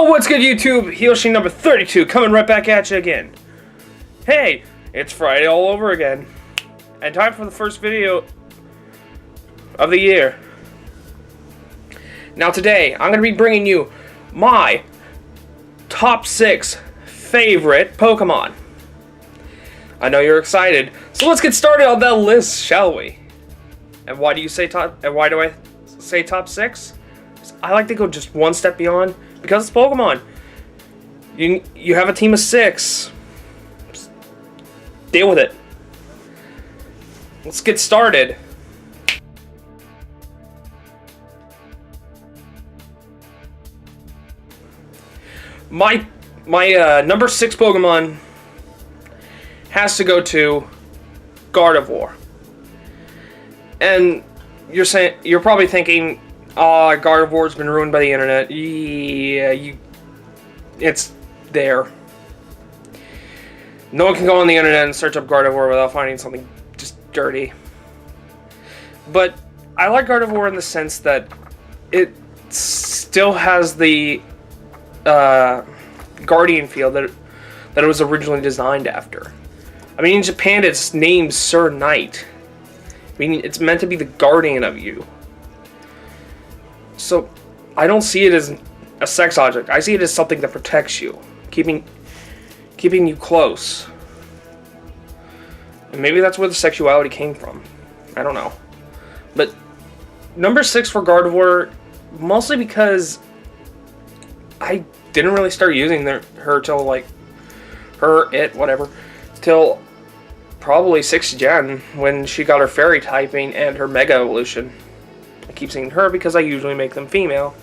Yo, what's good YouTube? Hiyoshi number 32 coming right back at you again. Hey, it's Friday all over again. And time for the first video of the year. Now today, I'm going to be bringing you my top 6 favorite Pokemon. I know you're excited, so let's get started on that list, shall we? And why do I say top 6? I like to go just one step beyond because it's Pokemon. You have a team of 6. Just deal with it. Let's get started. My number 6 Pokemon has to go to Gardevoir. And you're probably thinking, Gardevoir's been ruined by the internet. Yeah, it's there. No one can go on the internet and search up Gardevoir without finding something just dirty. But I like Gardevoir in the sense that it still has the Guardian feel that it was originally designed after. I mean, in Japan, it's named Sir Knight. I mean, it's meant to be the guardian of you. So, I don't see it as a sex object. I see it as something that protects you, keeping you close. And maybe that's where the sexuality came from. I don't know. But number 6 for Gardevoir, mostly because I didn't really start using her till whatever, till probably 6th gen when she got her fairy typing and her mega evolution. I keep saying her because I usually make them female.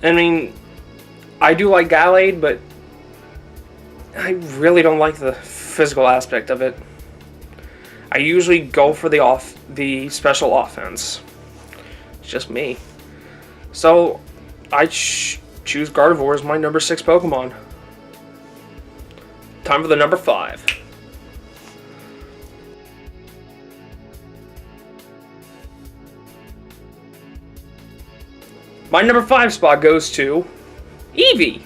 I mean, I do like Gallade, but I really don't like the physical aspect of it. I usually go for the special offense. It's just me. So I choose Gardevoir as my number 6 Pokemon. Time for the number 5. My number 5 spot goes to Eevee.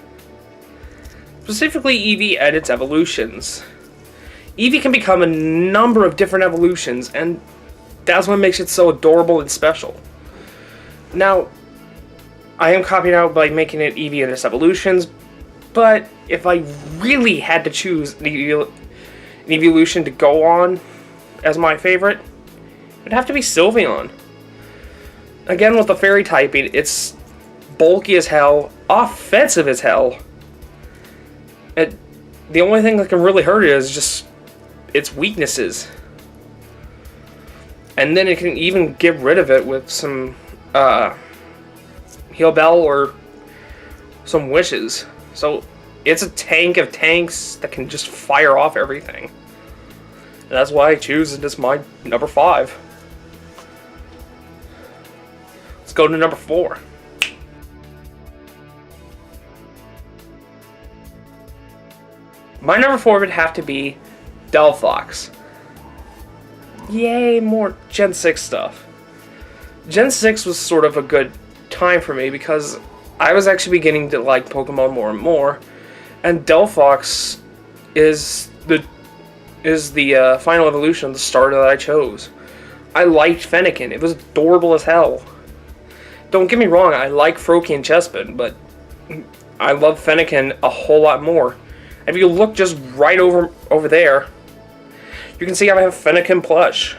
Specifically Eevee and its evolutions. Eevee can become a number of different evolutions, and that's what makes it so adorable and special. Now, I am copying out by making it Eevee and its evolutions, but if I really had to choose an evolution to go on as my favorite, it'd have to be Sylveon. Again, with the fairy typing, it's bulky as hell, offensive as hell. The only thing that can really hurt it is just its weaknesses. And then it can even get rid of it with some Heal Bell or some wishes. So it's a tank of tanks that can just fire off everything. And that's why I choose it as my number 5. Let's go to number 4. My number 4 would have to be Delphox. Yay, more Gen 6 stuff. Gen 6 was sort of a good time for me because I was actually beginning to like Pokemon more and more, and Delphox is the final evolution of the starter that I chose. I liked Fennekin. It was adorable as hell. Don't get me wrong, I like Froakie and Chespin, but I love Fennekin a whole lot more. If you look just right over there, you can see I have Fennekin plush.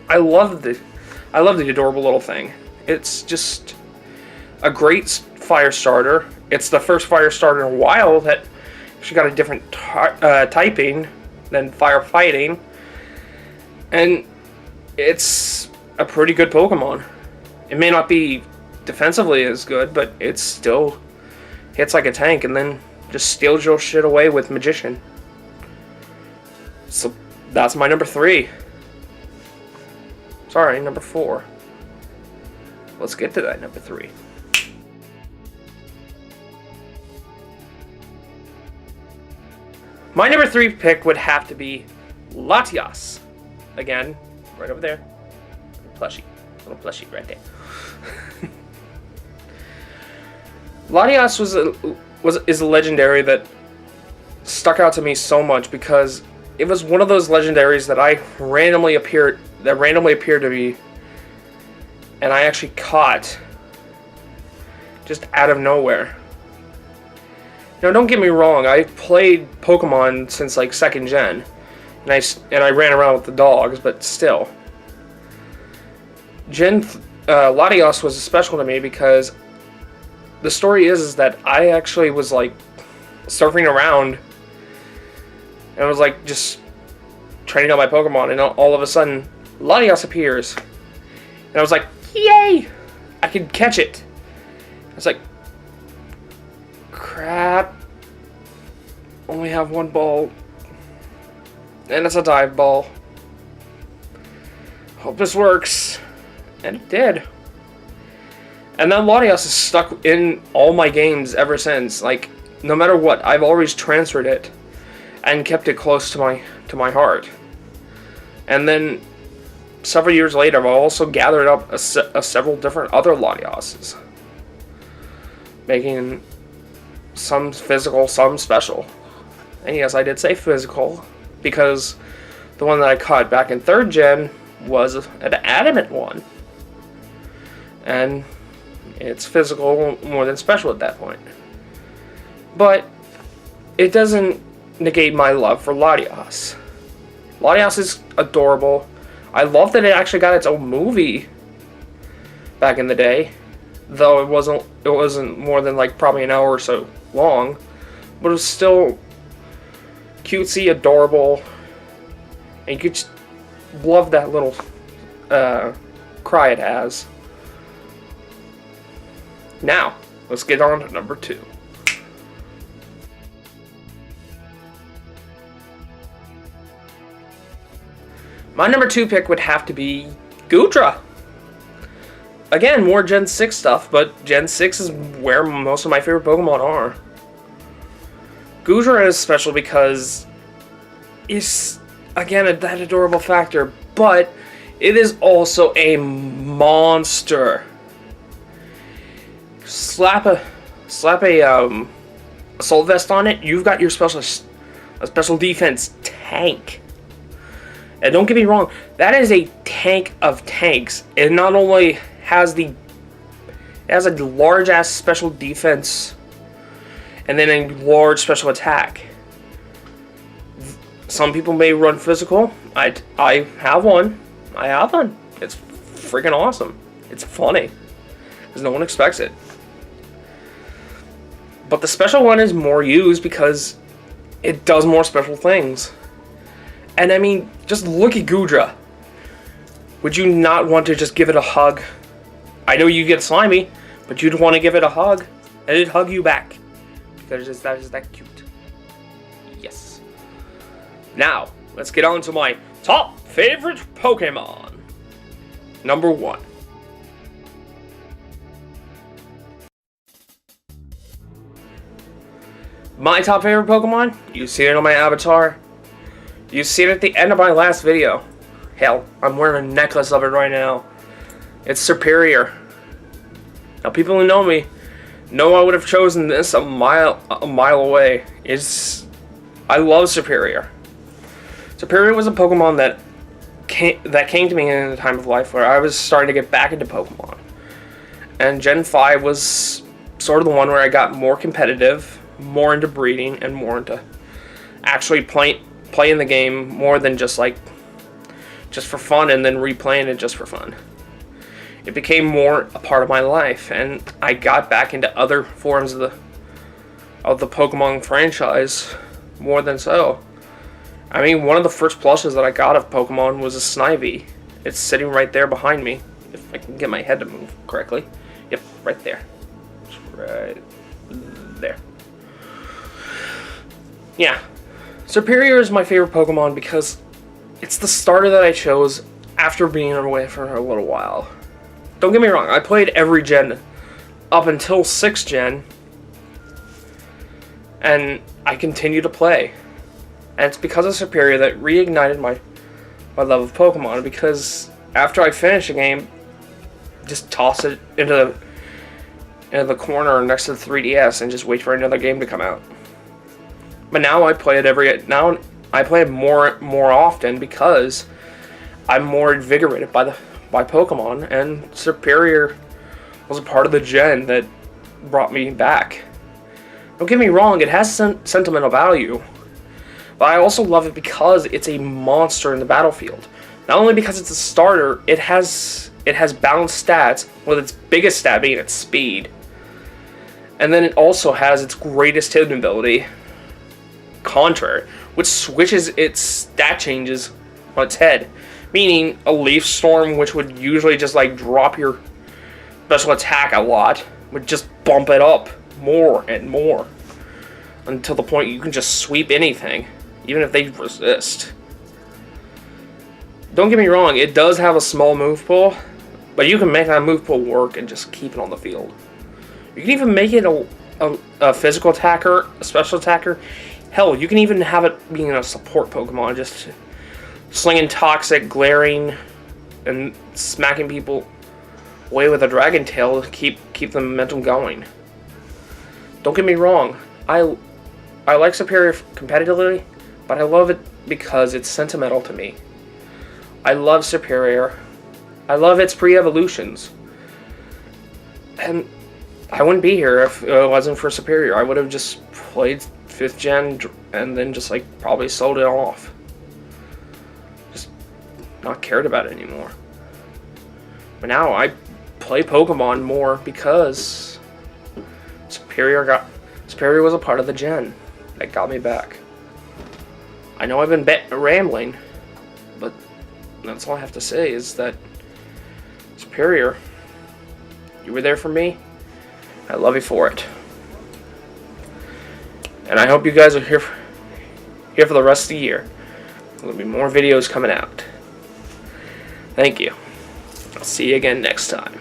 I love the adorable little thing. It's just a great fire starter. It's the first fire starter in a while that she got a different typing than firefighting, and it's a pretty good Pokemon. It may not be defensively as good, but it still hits like a tank and then just steals your shit away with Magician. So that's my number 3. Sorry, number 4. Let's get to that number 3. My number 3 pick would have to be Latias. Again, right over there. Little plushie right there. Latias is a legendary that stuck out to me so much because it was one of those legendaries that randomly appeared to me, and I actually caught just out of nowhere. Now, don't get me wrong, I've played Pokemon since like 2nd gen, and I ran around with the dogs, but still. Latios was special to me because the story is that I actually was like surfing around and I was like just training out my Pokemon, and all of a sudden Latios appears, and I was like, yay! I can catch it. I was like, crap, only have one ball, and it's a dive ball. Hope this works. And it did. And then Latios is stuck in all my games ever since. Like, no matter what, I've always transferred it and kept it close to my heart. And then several years later, I've also gathered up several different other Latioses, making some physical, some special. And yes, I did say physical because the one that I caught back in 3rd gen was an adamant one. And it's physical more than special at that point. But it doesn't negate my love for Latios. Latios is adorable. I love that it actually got its own movie back in the day, though it wasn't more than like probably an hour or so long, but it was still cutesy, adorable, and you could just love that little cry it has. Now, let's get on to number 2. My number 2 pick would have to be Goodra. Again, more Gen 6 stuff, but Gen 6 is where most of my favorite Pokemon are. Goodra is special because it's, again, that adorable factor, but it is also a monster. Slap a assault vest on it, you've got your special defense tank. And don't get me wrong, that is a tank of tanks. It not only has it has a large ass special defense and then a large special attack. Some people may run physical. I have one. It's freaking awesome. It's funny because no one expects it. But the special one is more used because it does more special things. And I mean, just look at Goodra. Would you not want to just give it a hug? I know you get slimy, but you'd want to give it a hug, and it'd hug you back. Because that is that cute. Yes. Now, let's get on to my top favorite Pokemon. Number 1. My top favorite Pokemon, you see it on my avatar. You see it at the end of my last video. Hell, I'm wearing a necklace of it right now. It's Superior. Now, people who know me know I would have chosen this a mile away. I love Superior. Superior was a Pokemon that came to me in a time of life where I was starting to get back into Pokemon. And Gen 5 was sort of the one where I got more competitive, more into breeding, and more into actually playing the game more than just for fun and then replaying it just for fun. It became more a part of my life, and I got back into other forms of the Pokemon franchise more than so. I mean, one of the first plushes that I got of Pokemon was a Snivy. It's sitting right there behind me, if I can get my head to move correctly. Yep, right there. It's right there. Yeah. Superior is my favorite Pokemon because it's the starter that I chose after being away for a little while. Don't get me wrong, I played every gen up until 6th gen, and I continue to play. And it's because of Superior that reignited my love of Pokemon, because after I finish a game, just toss it into in the corner next to the 3DS and just wait for another game to come out. But now I play it more often because I'm more invigorated by Pokemon, and Superior was a part of the gen that brought me back. Don't get me wrong, it has sentimental value, but I also love it because it's a monster in the battlefield. Not only because it's a starter, it has balanced stats, with its biggest stat being its speed. And then it also has its greatest hidden ability, Contrary, which switches its stat changes on its head. Meaning, a Leaf Storm, which would usually just like drop your special attack a lot, would just bump it up more and more. Until the point you can just sweep anything, even if they resist. Don't get me wrong, it does have a small move pool, but you can make that move pool work and just keep it on the field. You can even make it a physical attacker, a special attacker. Hell, you can even have it being a support Pokemon, just slinging toxic, glaring, and smacking people away with a Dragon Tail to keep the momentum going. Don't get me wrong, I like Superior competitively, but I love it because it's sentimental to me. I love Superior. I love its pre-evolutions. And I wouldn't be here if it wasn't for Superior. I would have just played 5th gen and then just like probably sold it off. Just not cared about it anymore. But now I play Pokemon more because Superior was a part of the gen that got me back. I know I've been rambling, but that's all I have to say is that Superior, you were there for me. I love you for it. And I hope you guys are here for the rest of the year. There'll be more videos coming out. Thank you. I'll see you again next time.